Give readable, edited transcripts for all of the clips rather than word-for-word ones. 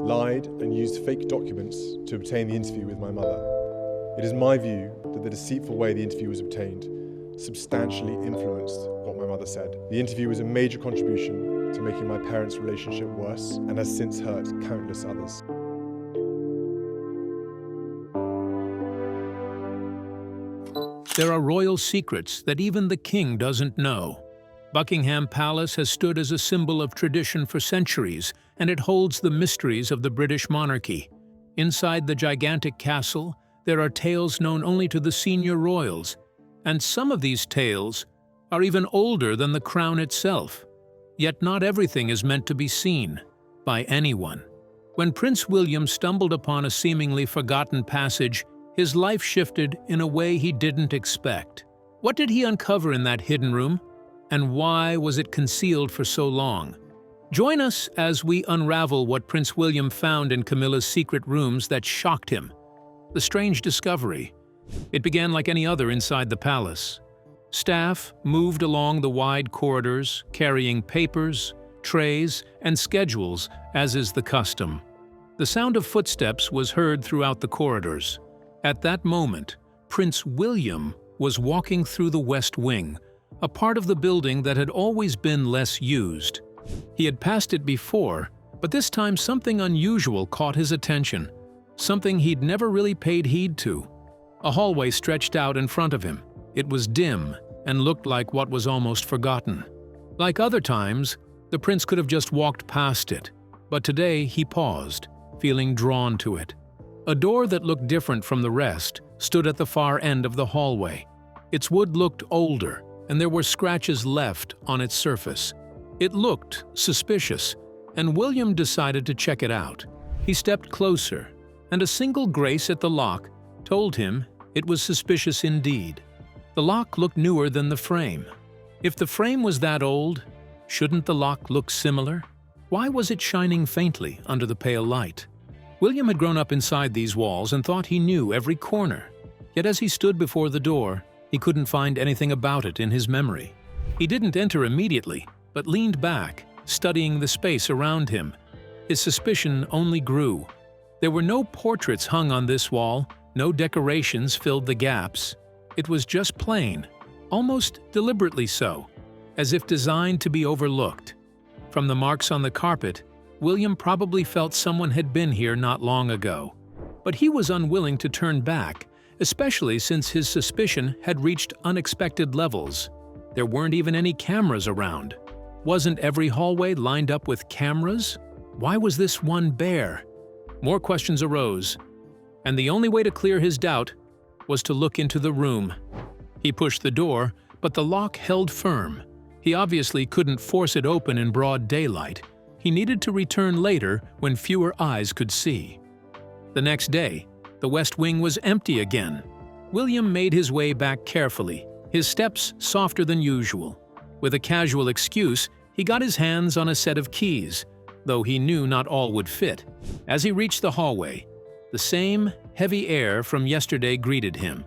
lied and used fake documents to obtain the interview with my mother. It is my view that the deceitful way the interview was obtained substantially influenced what my mother said. The interview was a major contribution to making my parents' relationship worse and has since hurt countless others. There are royal secrets that even the king doesn't know. Buckingham Palace has stood as a symbol of tradition for centuries, and it holds the mysteries of the British monarchy. Inside the gigantic castle, there are tales known only to the senior royals, and some of these tales are even older than the crown itself. Yet not everything is meant to be seen by anyone. When Prince William stumbled upon a seemingly forgotten passage, his life shifted in a way he didn't expect. What did he uncover in that hidden room? And why was it concealed for so long? Join us as we unravel what Prince William found in Camilla's secret rooms that shocked him. The strange discovery. It began like any other inside the palace. Staff moved along the wide corridors, carrying papers, trays, and schedules, as is the custom. The sound of footsteps was heard throughout the corridors. At that moment, Prince William was walking through the West Wing, a part of the building that had always been less used. He had passed it before, but this time something unusual caught his attention, something he'd never really paid heed to. A hallway stretched out in front of him. It was dim and looked like what was almost forgotten. Like other times, the prince could have just walked past it, but today he paused, feeling drawn to it. A door that looked different from the rest stood at the far end of the hallway. Its wood looked older, and there were scratches left on its surface. It looked suspicious, and William decided to check it out. He stepped closer, and a single grace at the lock told him it was suspicious indeed. The lock looked newer than the frame. If the frame was that old, shouldn't the lock look similar? Why was it shining faintly under the pale light? William had grown up inside these walls and thought he knew every corner. Yet as he stood before the door, he couldn't find anything about it in his memory. He didn't enter immediately, but leaned back, studying the space around him. His suspicion only grew. There were no portraits hung on this wall, no decorations filled the gaps. It was just plain, almost deliberately so, as if designed to be overlooked. From the marks on the carpet, William probably felt someone had been here not long ago. But he was unwilling to turn back, especially since his suspicion had reached unexpected levels. There weren't even any cameras around. Wasn't every hallway lined up with cameras? Why was this one bare? More questions arose, and the only way to clear his doubt was to look into the room. He pushed the door, but the lock held firm. He obviously couldn't force it open in broad daylight. He needed to return later when fewer eyes could see. The next day, the West Wing was empty again. William made his way back carefully, his steps softer than usual. With a casual excuse, he got his hands on a set of keys, though he knew not all would fit. As he reached the hallway, the same heavy air from yesterday greeted him.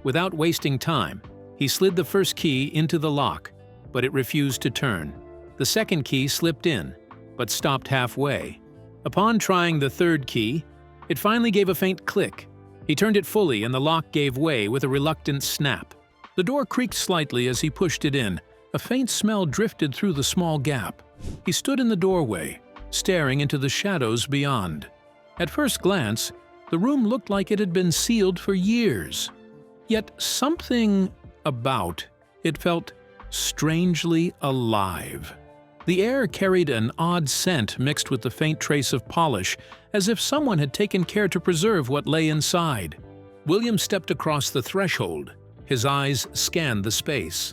Without wasting time, he slid the first key into the lock, but it refused to turn. The second key slipped in, but stopped halfway. Upon trying the third key, it finally gave a faint click. He turned it fully and the lock gave way with a reluctant snap. The door creaked slightly as he pushed it in. A faint smell drifted through the small gap. He stood in the doorway, staring into the shadows beyond. At first glance, the room looked like it had been sealed for years. Yet something about it felt strangely alive. The air carried an odd scent mixed with the faint trace of polish, as if someone had taken care to preserve what lay inside. William stepped across the threshold. His eyes scanned the space.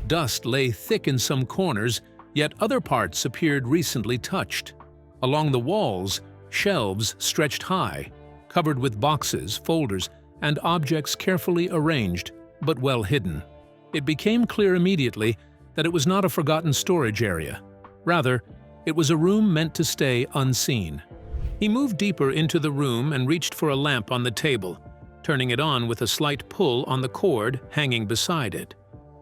Dust lay thick in some corners, yet other parts appeared recently touched. Along the walls, shelves stretched high, covered with boxes, folders, and objects carefully arranged, but well hidden. It became clear immediately that it was not a forgotten storage area. Rather, it was a room meant to stay unseen. He moved deeper into the room and reached for a lamp on the table, turning it on with a slight pull on the cord hanging beside it.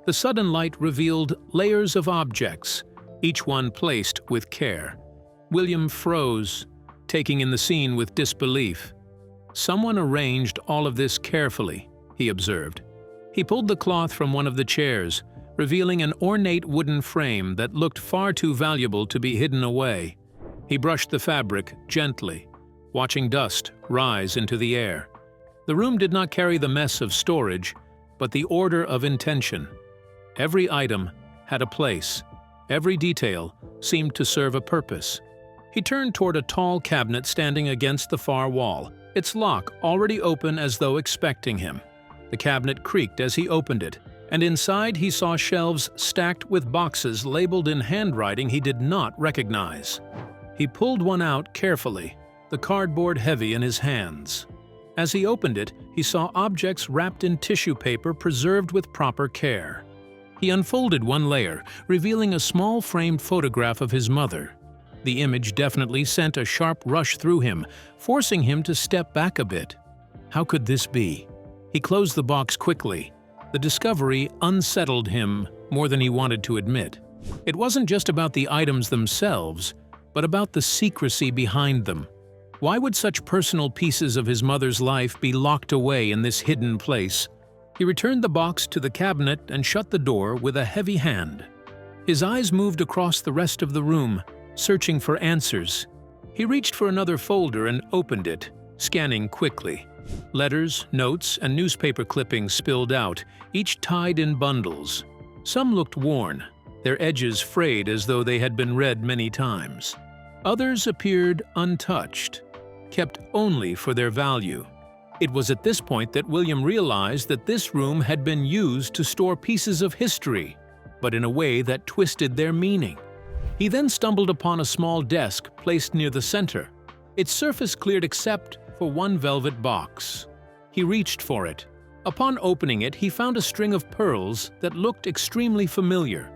The sudden light revealed layers of objects, each one placed with care. William froze, taking in the scene with disbelief. "Someone arranged all of this carefully," he observed. He pulled the cloth from one of the chairs, revealing an ornate wooden frame that looked far too valuable to be hidden away. He brushed the fabric gently, watching dust rise into the air. The room did not carry the mess of storage, but the order of intention. Every item had a place. Every detail seemed to serve a purpose. He turned toward a tall cabinet standing against the far wall, its lock already open as though expecting him. The cabinet creaked as he opened it, and inside he saw shelves stacked with boxes labeled in handwriting he did not recognize. He pulled one out carefully, the cardboard heavy in his hands. As he opened it, he saw objects wrapped in tissue paper preserved with proper care. He unfolded one layer, revealing a small framed photograph of his mother. The image definitely sent a sharp rush through him, forcing him to step back a bit. How could this be? He closed the box quickly. The discovery unsettled him more than he wanted to admit. It wasn't just about the items themselves, but about the secrecy behind them. Why would such personal pieces of his mother's life be locked away in this hidden place? He returned the box to the cabinet and shut the door with a heavy hand. His eyes moved across the rest of the room, searching for answers. He reached for another folder and opened it, scanning quickly. Letters, notes, and newspaper clippings spilled out, each tied in bundles. Some looked worn, their edges frayed as though they had been read many times. Others appeared untouched, kept only for their value. It was at this point that William realized that this room had been used to store pieces of history, but in a way that twisted their meaning. He then stumbled upon a small desk placed near the center, its surface cleared except for one velvet box. He reached for it. Upon opening it, he found a string of pearls that looked extremely familiar.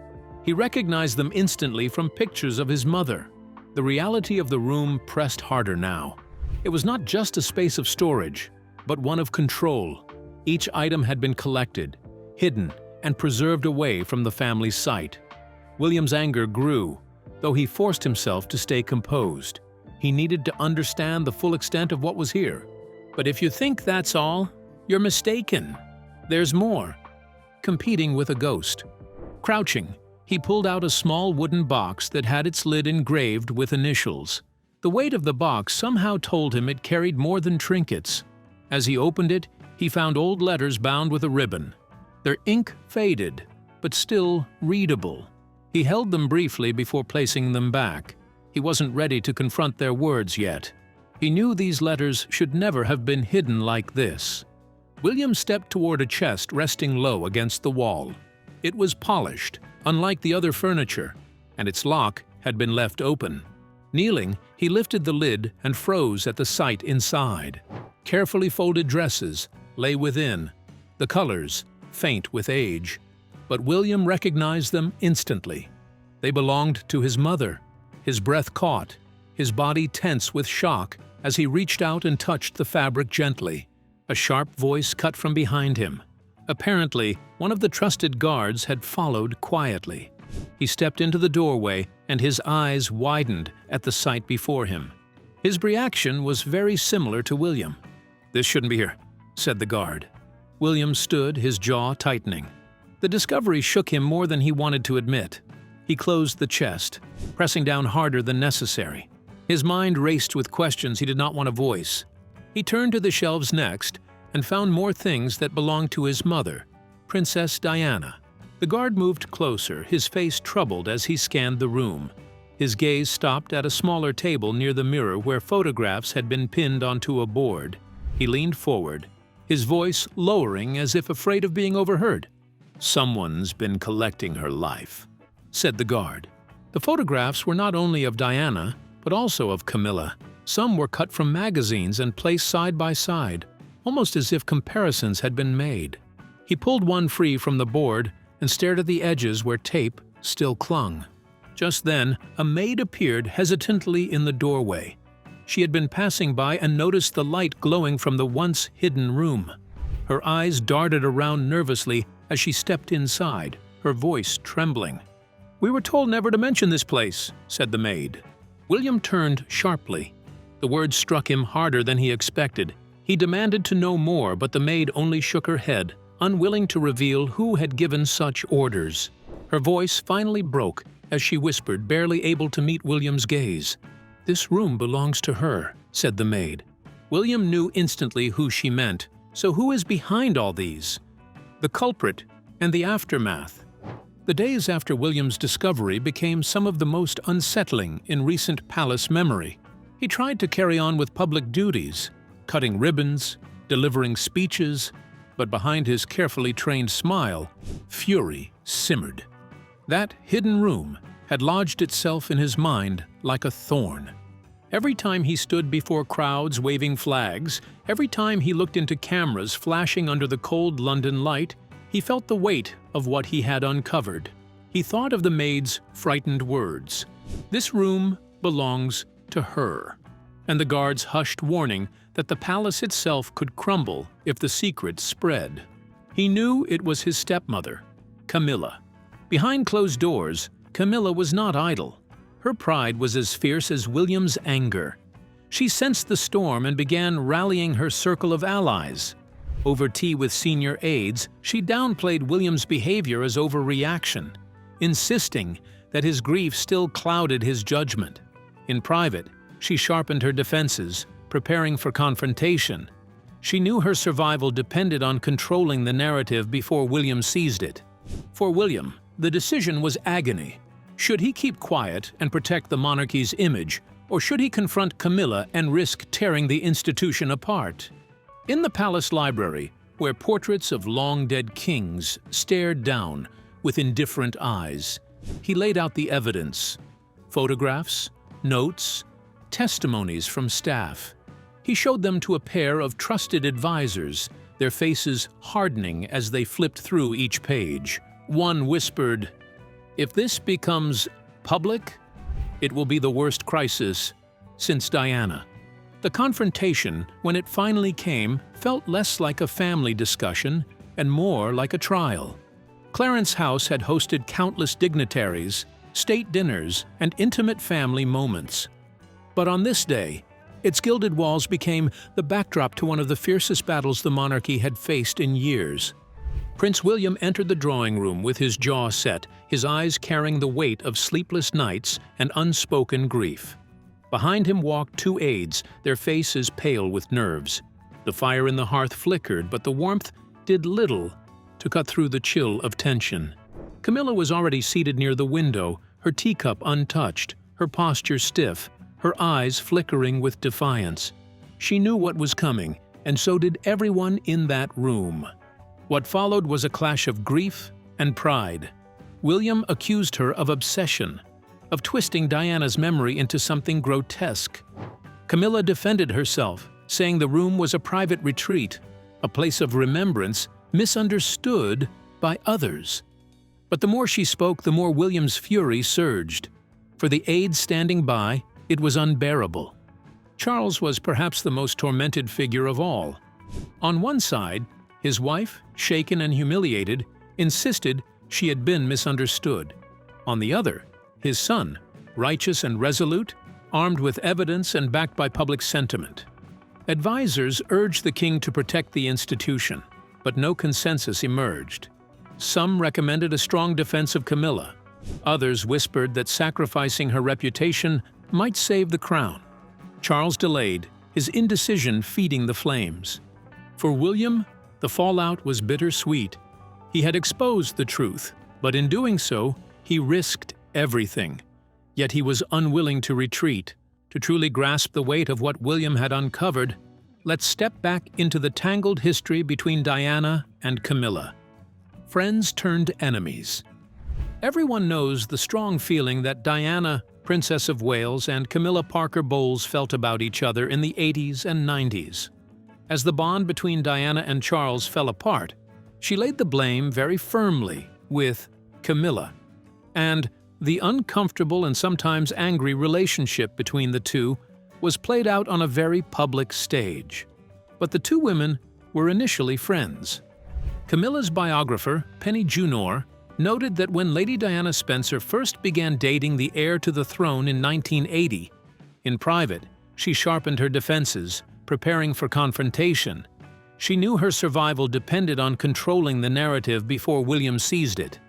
He recognized them instantly from pictures of his mother. The reality of the room pressed harder now. It was not just a space of storage, but one of control. Each item had been collected, hidden, and preserved away from the family's sight. William's anger grew, though he forced himself to stay composed. He needed to understand the full extent of what was here. But if you think that's all, you're mistaken. There's more. Competing with a ghost. Crouching, he pulled out a small wooden box that had its lid engraved with initials. The weight of the box somehow told him it carried more than trinkets. As he opened it, he found old letters bound with a ribbon. Their ink faded, but still readable. He held them briefly before placing them back. He wasn't ready to confront their words yet. He knew these letters should never have been hidden like this. William stepped toward a chest resting low against the wall. It was polished, unlike the other furniture, and its lock had been left open. Kneeling, he lifted the lid and froze at the sight inside. Carefully folded dresses lay within, the colors faint with age. But William recognized them instantly. They belonged to his mother. His breath caught, his body tense with shock as he reached out and touched the fabric gently. A sharp voice cut from behind him. Apparently, one of the trusted guards had followed quietly. He stepped into the doorway and his eyes widened at the sight before him. His reaction was very similar to William. "This shouldn't be here," said the guard. William stood, his jaw tightening. The discovery shook him more than he wanted to admit. He closed the chest, pressing down harder than necessary. His mind raced with questions he did not want to voice. He turned to the shelves next and found more things that belonged to his mother, Princess Diana. The guard moved closer, his face troubled as he scanned the room. His gaze stopped at a smaller table near the mirror where photographs had been pinned onto a board. He leaned forward, his voice lowering as if afraid of being overheard. "Someone's been collecting her life," said the guard. The photographs were not only of Diana, but also of Camilla. Some were cut from magazines and placed side by side, almost as if comparisons had been made. He pulled one free from the board and stared at the edges where tape still clung. Just then, a maid appeared hesitantly in the doorway. She had been passing by and noticed the light glowing from the once hidden room. Her eyes darted around nervously as she stepped inside, her voice trembling. "We were told never to mention this place," said the maid. William turned sharply. The words struck him harder than he expected. He demanded to know more, but the maid only shook her head, unwilling to reveal who had given such orders. Her voice finally broke as she whispered, barely able to meet William's gaze. "This room belongs to her," said the maid. William knew instantly who she meant. So who is behind all these? The culprit and the aftermath. The days after William's discovery became some of the most unsettling in recent palace memory. He tried to carry on with public duties, cutting ribbons, delivering speeches, but behind his carefully trained smile, fury simmered. That hidden room had lodged itself in his mind like a thorn. Every time he stood before crowds waving flags, every time he looked into cameras flashing under the cold London light, he felt the weight of what he had uncovered. He thought of the maid's frightened words, "This room belongs to her," and the guard's hushed warning that the palace itself could crumble if the secret spread. He knew it was his stepmother, Camilla. Behind closed doors, Camilla was not idle. Her pride was as fierce as William's anger. She sensed the storm and began rallying her circle of allies. Over tea with senior aides, she downplayed William's behavior as overreaction, insisting that his grief still clouded his judgment. In private, she sharpened her defenses, preparing for confrontation. She knew her survival depended on controlling the narrative before William seized it. For William, the decision was agony. Should he keep quiet and protect the monarchy's image, or should he confront Camilla and risk tearing the institution apart? In the palace library, where portraits of long-dead kings stared down with indifferent eyes, he laid out the evidence: photographs, notes, testimonies from staff. He showed them to a pair of trusted advisors, their faces hardening as they flipped through each page. One whispered, "If this becomes public, it will be the worst crisis since Diana." The confrontation, when it finally came, felt less like a family discussion and more like a trial. Clarence House had hosted countless dignitaries, state dinners, and intimate family moments. But on this day, its gilded walls became the backdrop to one of the fiercest battles the monarchy had faced in years. Prince William entered the drawing room with his jaw set, his eyes carrying the weight of sleepless nights and unspoken grief. Behind him walked two aides, their faces pale with nerves. The fire in the hearth flickered, but the warmth did little to cut through the chill of tension. Camilla was already seated near the window, her teacup untouched, her posture stiff, her eyes flickering with defiance. She knew what was coming, and so did everyone in that room. What followed was a clash of grief and pride. William accused her of obsession, of twisting Diana's memory into something grotesque. Camilla defended herself, saying the room was a private retreat, a place of remembrance misunderstood by others. But the more she spoke, the more William's fury surged. For the aides standing by, it was unbearable. Charles was perhaps the most tormented figure of all. On one side, his wife, shaken and humiliated, insisted she had been misunderstood. On the other, his son, righteous and resolute, armed with evidence and backed by public sentiment. Advisors urged the king to protect the institution, but no consensus emerged. Some recommended a strong defense of Camilla. Others whispered that sacrificing her reputation might save the crown. Charles delayed, his indecision feeding the flames. For William, the fallout was bittersweet. He had exposed the truth, but in doing so, he risked everything. Yet he was unwilling to retreat. To truly grasp the weight of what William had uncovered, let's step back into the tangled history between Diana and Camilla. Friends turned enemies. Everyone knows the strong feeling that Diana, Princess of Wales, and Camilla Parker Bowles felt about each other in the 80s and 90s. As the bond between Diana and Charles fell apart, she laid the blame very firmly with Camilla. And the uncomfortable and sometimes angry relationship between the two was played out on a very public stage. But the two women were initially friends. Camilla's biographer, Penny Junor, noted that when Lady Diana Spencer first began dating the heir to the throne in 1980, in private, She sharpened her defenses, preparing for confrontation. She knew her survival depended on controlling the narrative before William seized it.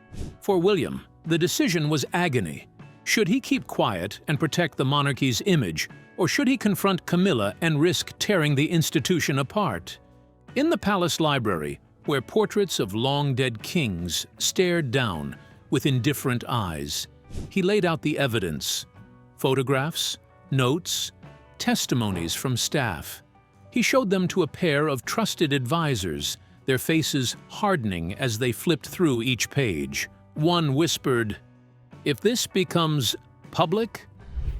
For William, the decision was agony. Should he keep quiet and protect the monarchy's image, or should he confront Camilla and risk tearing the institution apart? In the palace library, where portraits of long-dead kings stared down with indifferent eyes, he laid out the evidence: photographs, notes, testimonies from staff. He showed them to a pair of trusted advisors, their faces hardening as they flipped through each page. One whispered, "If this becomes public,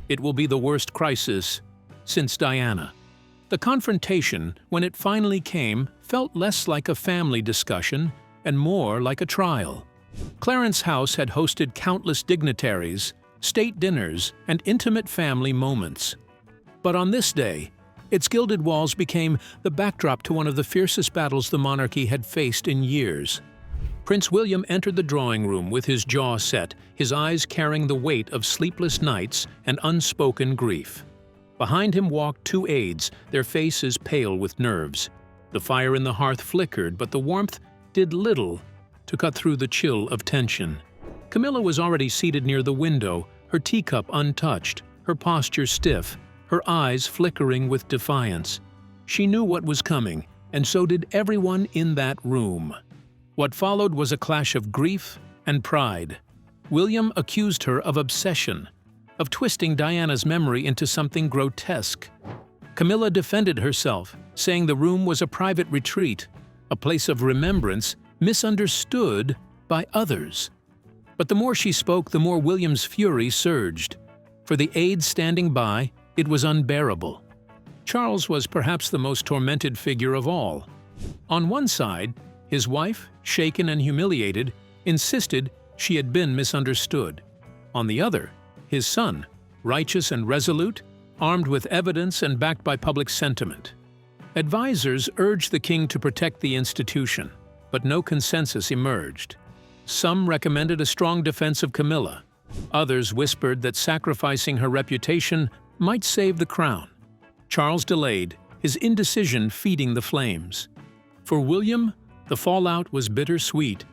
it will be the worst crisis since Diana." The confrontation, when it finally came, felt less like a family discussion and more like a trial. Clarence House had hosted countless dignitaries, state dinners, and intimate family moments. But on this day, its gilded walls became the backdrop to one of the fiercest battles the monarchy had faced in years. Prince William entered the drawing room with his jaw set, his eyes carrying the weight of sleepless nights and unspoken grief. Behind him walked two aides, their faces pale with nerves. The fire in the hearth flickered, but the warmth did little to cut through the chill of tension. Camilla was already seated near the window, her teacup untouched, her posture stiff, her eyes flickering with defiance. She knew what was coming, and so did everyone in that room. What followed was a clash of grief and pride. William accused her of obsession, of twisting Diana's memory into something grotesque. Camilla defended herself, saying the room was a private retreat, a place of remembrance misunderstood by others. But the more she spoke, the more William's fury surged. For the aides standing by, it was unbearable. Charles was perhaps the most tormented figure of all. On one side, his wife, shaken and humiliated, insisted she had been misunderstood. On the other, his son, righteous and resolute, armed with evidence and backed by public sentiment. Advisors urged the king to protect the institution, but no consensus emerged. Some recommended a strong defense of Camilla. Others whispered that sacrificing her reputation might save the crown. Charles delayed, his indecision feeding the flames. For William, the fallout was bittersweet.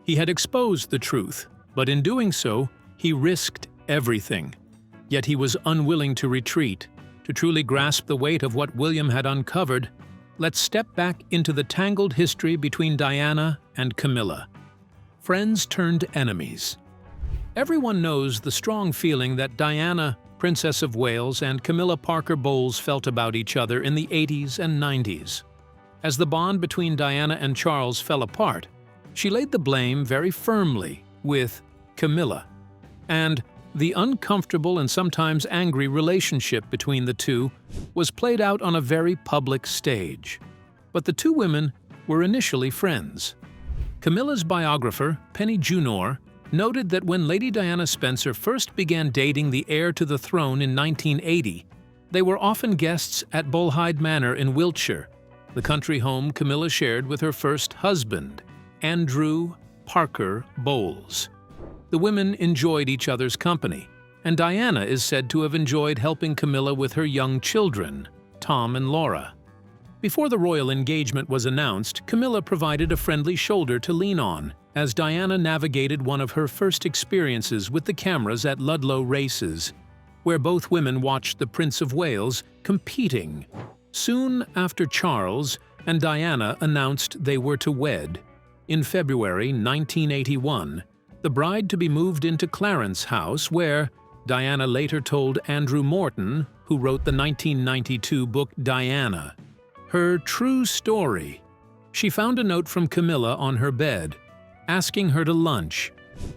He had exposed the truth, but in doing so, he risked everything. Yet he was unwilling to retreat. To truly grasp the weight of what William had uncovered, let's step back into the tangled history between Diana and Camilla. Friends turned enemies. Everyone knows the strong feeling that Diana, Princess of Wales, and Camilla Parker Bowles felt about each other in the 80s and 90s. As the bond between Diana and Charles fell apart, she laid the blame very firmly with Camilla. And the uncomfortable and sometimes angry relationship between the two was played out on a very public stage. But the two women were initially friends. Camilla's biographer, Penny Junor, noted that when Lady Diana Spencer first began dating the heir to the throne in 1980, they were often guests at Bolhide Manor in Wiltshire, the country home Camilla shared with her first husband, Andrew Parker Bowles. The women enjoyed each other's company, and Diana is said to have enjoyed helping Camilla with her young children, Tom and Laura. Before the royal engagement was announced, Camilla provided a friendly shoulder to lean on as Diana navigated one of her first experiences with the cameras at Ludlow races, where both women watched the Prince of Wales competing. Soon after Charles and Diana announced they were to wed. In February 1981, the bride-to-be moved into Clarence House, where Diana later told Andrew Morton, who wrote the 1992 book Diana, her true story. She found a note from Camilla on her bed, asking her to lunch.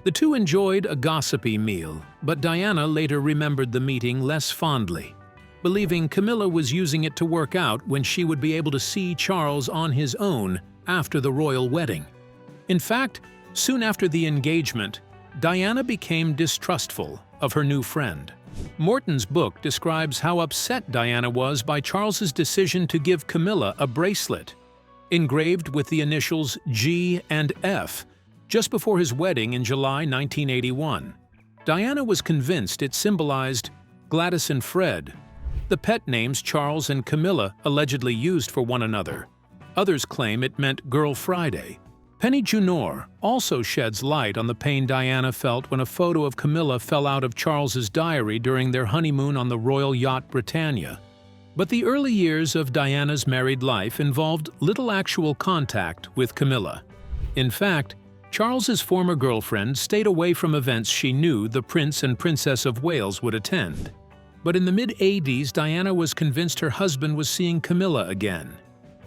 The two enjoyed a gossipy meal, but Diana later remembered the meeting less fondly, believing Camilla was using it to work out when she would be able to see Charles on his own after the royal wedding. In fact, soon after the engagement, Diana became distrustful of her new friend. Morton's book describes how upset Diana was by Charles's decision to give Camilla a bracelet, engraved with the initials G and F, just before his wedding in July 1981. Diana was convinced it symbolized Gladys and Fred, the pet names Charles and Camilla allegedly used for one another. Others claim it meant Girl Friday. Penny Junor also sheds light on the pain Diana felt when a photo of Camilla fell out of Charles's diary during their honeymoon on the royal yacht Britannia. But the early years of Diana's married life involved little actual contact with Camilla. In fact, Charles's former girlfriend stayed away from events she knew the Prince and Princess of Wales would attend. But in the mid-80s, Diana was convinced her husband was seeing Camilla again.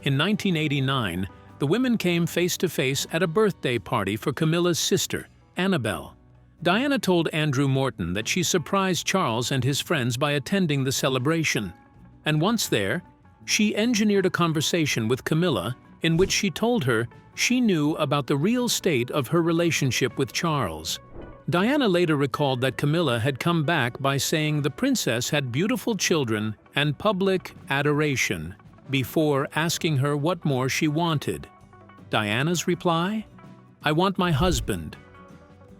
In 1989, the women came face-to-face at a birthday party for Camilla's sister, Annabelle. Diana told Andrew Morton that she surprised Charles and his friends by attending the celebration. And once there, she engineered a conversation with Camilla in which she told her she knew about the real state of her relationship with Charles. Diana later recalled that Camilla had come back by saying the princess had beautiful children and public adoration, before asking her what more she wanted. Diana's reply? "I want my husband."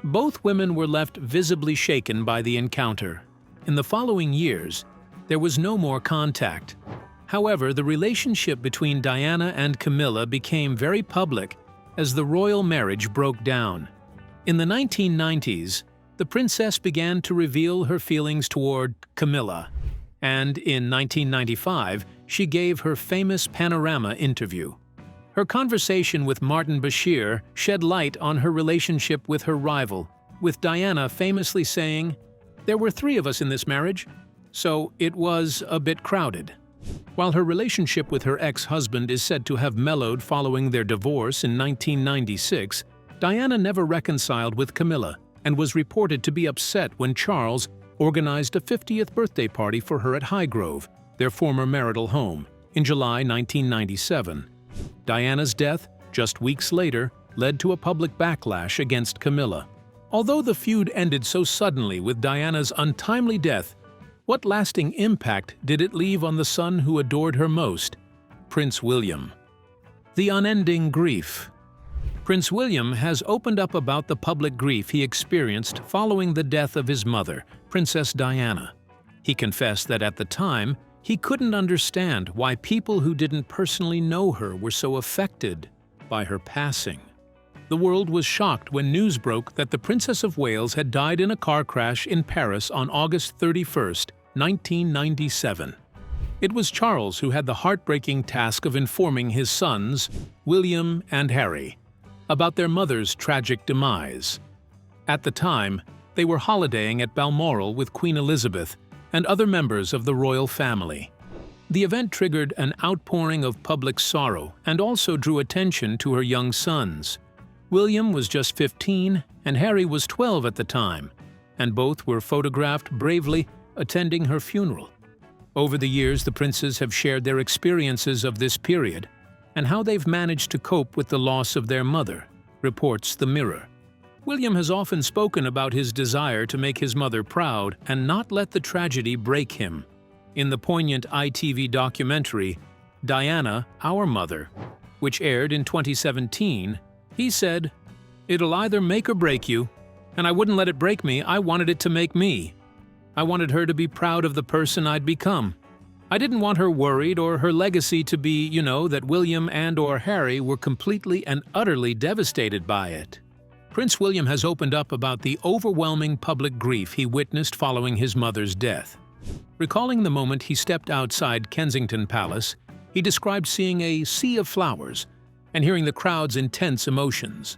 Both women were left visibly shaken by the encounter. In the following years, there was no more contact. However, the relationship between Diana and Camilla became very public as the royal marriage broke down. In the 1990s, the princess began to reveal her feelings toward Camilla, and in 1995, she gave her famous Panorama interview. Her conversation with Martin Bashir shed light on her relationship with her rival, with Diana famously saying, "There were 3 of us in this marriage, so it was a bit crowded." While her relationship with her ex-husband is said to have mellowed following their divorce in 1996, Diana never reconciled with Camilla and was reported to be upset when Charles organized a 50th birthday party for her at Highgrove, their former marital home, in July 1997. Diana's death, just weeks later, led to a public backlash against Camilla. Although the feud ended so suddenly with Diana's untimely death, what lasting impact did it leave on the son who adored her most, Prince William? The unending grief. Prince William has opened up about the public grief he experienced following the death of his mother, Princess Diana. He confessed that at the time, he couldn't understand why people who didn't personally know her were so affected by her passing. The world was shocked when news broke that the Princess of Wales had died in a car crash in Paris on August 31, 1997. It was Charles who had the heartbreaking task of informing his sons, William and Harry, about their mother's tragic demise. At the time, they were holidaying at Balmoral with Queen Elizabeth and other members of the royal family. The event triggered an outpouring of public sorrow and also drew attention to her young sons. William was just 15 and Harry was 12 at the time, and both were photographed bravely attending her funeral. Over the years, the princes have shared their experiences of this period and how they've managed to cope with the loss of their mother, reports The Mirror. William has often spoken about his desire to make his mother proud and not let the tragedy break him. In the poignant ITV documentary, Diana, Our Mother, which aired in 2017, he said, "It'll either make or break you, and I wouldn't let it break me, I wanted it to make me. I wanted her to be proud of the person I'd become. I didn't want her worried or her legacy to be, that William and/or Harry were completely and utterly devastated by it." Prince William has opened up about the overwhelming public grief he witnessed following his mother's death. Recalling the moment he stepped outside Kensington Palace, he described seeing a sea of flowers and hearing the crowd's intense emotions.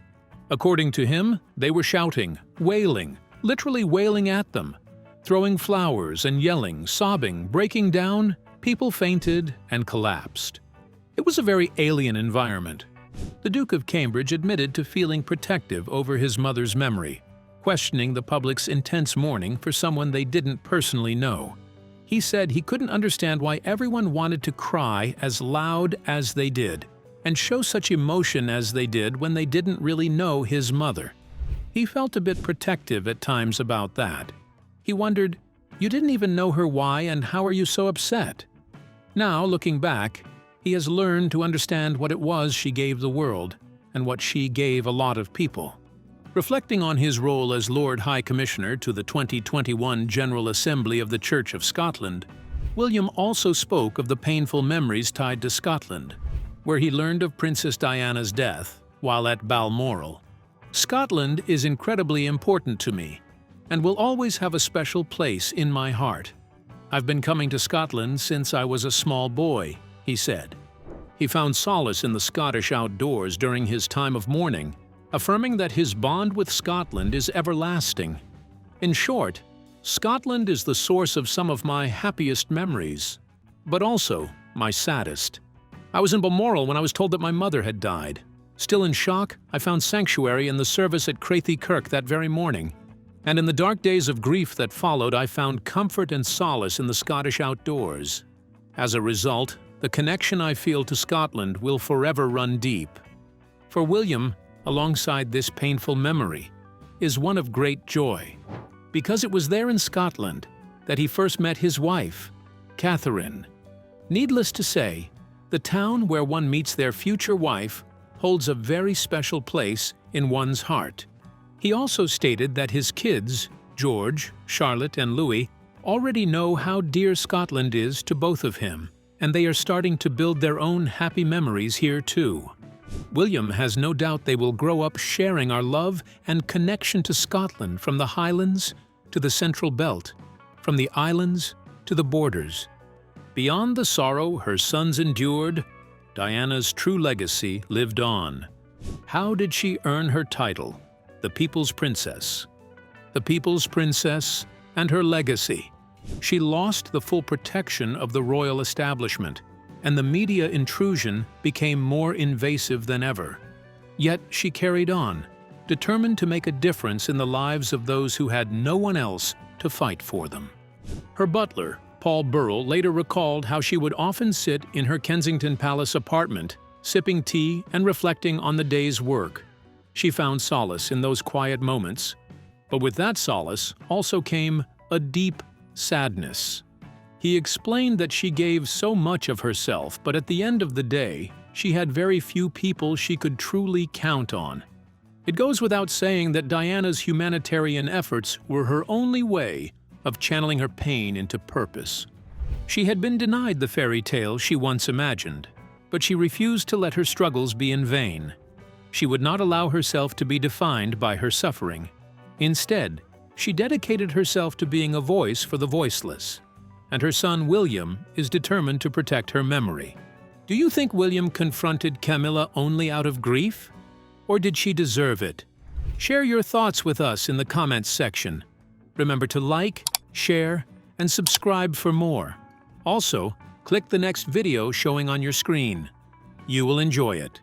According to him, they were shouting, wailing, literally wailing at them, throwing flowers and yelling, sobbing, breaking down. People fainted and collapsed. It was a very alien environment. The Duke of Cambridge admitted to feeling protective over his mother's memory, questioning the public's intense mourning for someone they didn't personally know. He said he couldn't understand why everyone wanted to cry as loud as they did and show such emotion as they did when they didn't really know his mother. He felt a bit protective at times about that. He wondered, "You didn't even know her, why, and how are you so upset?" Now, looking back, he has learned to understand what it was she gave the world and what she gave a lot of people. Reflecting on his role as Lord High Commissioner to the 2021 General Assembly of the Church of Scotland, William also spoke of the painful memories tied to Scotland, where he learned of Princess Diana's death while at Balmoral. Scotland is incredibly important to me and will always have a special place in my heart. I've been coming to Scotland since I was a small boy, he said. He found solace in the Scottish outdoors during his time of mourning, affirming that his bond with Scotland is everlasting. In short, Scotland is the source of some of my happiest memories, but also my saddest. I was in Balmoral when I was told that my mother had died. Still in shock, I found sanctuary in the service at Crathie Kirk that very morning. And in the dark days of grief that followed, I found comfort and solace in the Scottish outdoors. As a result, the connection I feel to Scotland will forever run deep. For William, alongside this painful memory, is one of great joy, because it was there in Scotland that he first met his wife, Catherine. Needless to say, the town where one meets their future wife holds a very special place in one's heart. He also stated that his kids, George, Charlotte, and Louis, already know how dear Scotland is to both of him, and they are starting to build their own happy memories here too. William has no doubt they will grow up sharing our love and connection to Scotland, from the Highlands to the Central Belt, from the islands to the borders. Beyond the sorrow her sons endured, Diana's true legacy lived on. How did she earn her title, the People's Princess? The People's Princess and her legacy. She lost the full protection of the royal establishment, and the media intrusion became more invasive than ever. Yet she carried on, determined to make a difference in the lives of those who had no one else to fight for them. Her butler, Paul Burrell, later recalled how she would often sit in her Kensington Palace apartment, sipping tea and reflecting on the day's work. She found solace in those quiet moments, but with that solace also came a deep sadness. He explained that she gave so much of herself, but at the end of the day, she had very few people she could truly count on. It goes without saying that Diana's humanitarian efforts were her only way of channeling her pain into purpose. She had been denied the fairy tale she once imagined, but she refused to let her struggles be in vain. She would not allow herself to be defined by her suffering. Instead, she dedicated herself to being a voice for the voiceless, and her son William is determined to protect her memory. Do you think William confronted Camilla only out of grief? Or did she deserve it? Share your thoughts with us in the comments section. Remember to like, share, and subscribe for more. Also, click the next video showing on your screen. You will enjoy it.